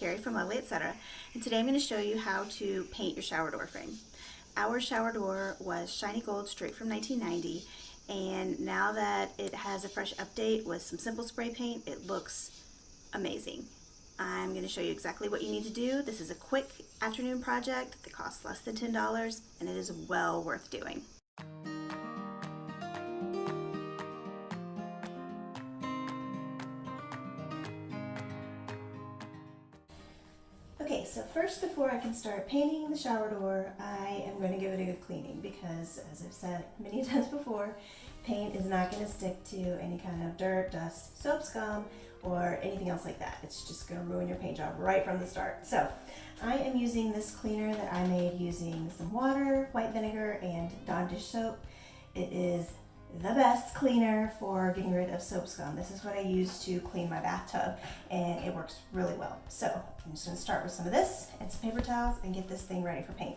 Carrie from Lovely Etc. And today I'm going to show you how to paint your shower door frame. Our shower door was shiny gold straight from 1990, and now that it has a fresh update with some simple spray paint, it looks amazing. I'm going to show you exactly what you need to do. This is a quick afternoon project that costs less than $10, and it is well worth doing. Okay, so first, before I can start painting the shower door, I am going to give it a good cleaning because, as I've said many times before, paint is not going to stick to any kind of dirt, dust, soap scum, or anything else like that. It's just going to ruin your paint job right from the start. So I am using this cleaner that I made using some water, white vinegar, and Dawn dish soap. It is the best cleaner for getting rid of soap scum. This is what I use to clean my bathtub, and it works really well. So I'm just going to start with some of this and some paper towels and get this thing ready for paint.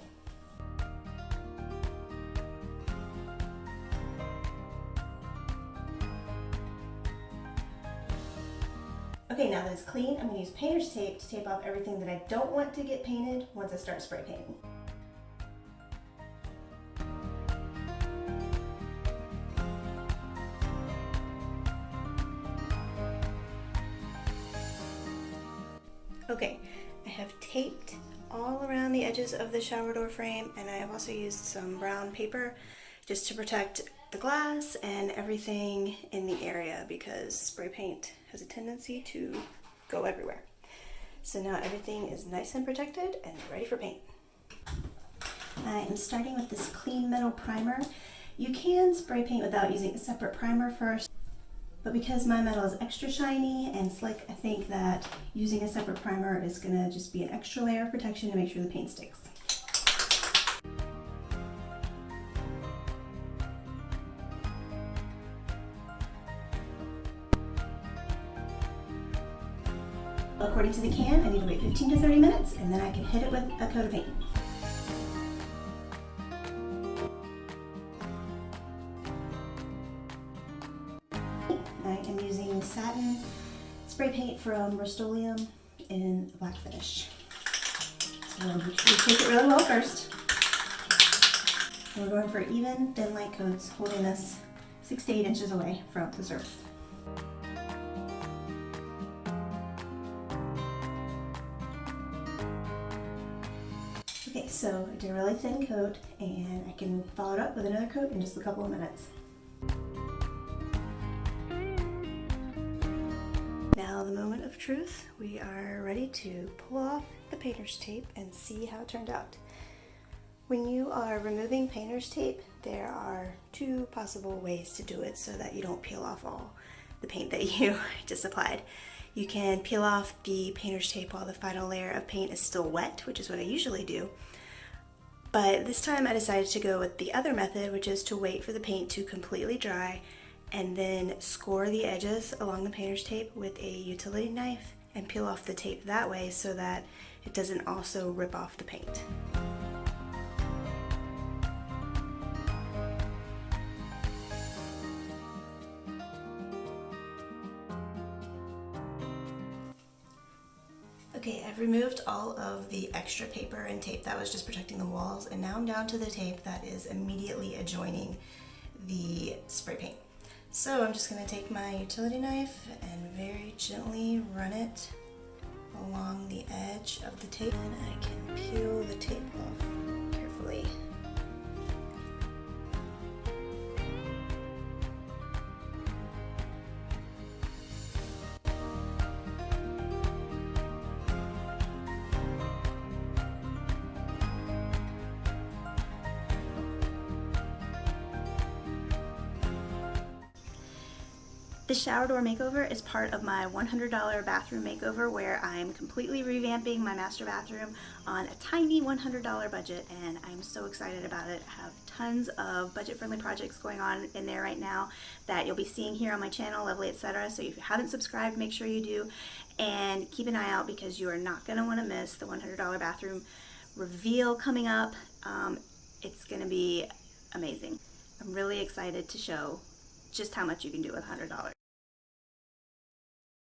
Okay, now that it's clean, I'm going to use painter's tape to tape off everything that I don't want to get painted once I start spray painting. Okay, I have taped all around the edges of the shower door frame, and I have also used some brown paper just to protect the glass and everything in the area because spray paint has a tendency to go everywhere. So now everything is nice and protected and ready for paint. I am starting with this clean metal primer. You can spray paint without using a separate primer first, but because my metal is extra shiny and slick, I think that using a separate primer is going to just be an extra layer of protection to make sure the paint sticks. According to the can, I need to wait 15 to 30 minutes, and then I can hit it with a coat of paint. I am using satin spray paint from Rust-Oleum in a black finish. So we take it really well first. And we're going for even, thin light coats, holding this 6 to 8 inches away from the surface. Okay, so I did a really thin coat, and I can follow it up with another coat in just a couple of minutes. Now the moment of truth. We are ready to pull off the painter's tape and see how it turned out. When you are removing painter's tape, there are two possible ways to do it so that you don't peel off all the paint that you just applied. You can peel off the painter's tape while the final layer of paint is still wet, which is what I usually do. But this time I decided to go with the other method, which is to wait for the paint to completely dry and then score the edges along the painter's tape with a utility knife and peel off the tape that way so that it doesn't also rip off the paint. Okay, I've removed all of the extra paper and tape that was just protecting the walls, and now I'm down to the tape that is immediately adjoining the spray paint. So I'm just going to take my utility knife and very gently run it along the edge of the tape, and I can peel the tape off carefully. The shower door makeover is part of my $100 bathroom makeover, where I'm completely revamping my master bathroom on a tiny $100 budget, and I'm so excited about it. I have tons of budget-friendly projects going on in there right now that you'll be seeing here on my channel, Lovely Etc. So if you haven't subscribed, make sure you do, and keep an eye out because you are not going to want to miss the $100 bathroom reveal coming up. It's going to be amazing. I'm really excited to show just how much you can do with $100.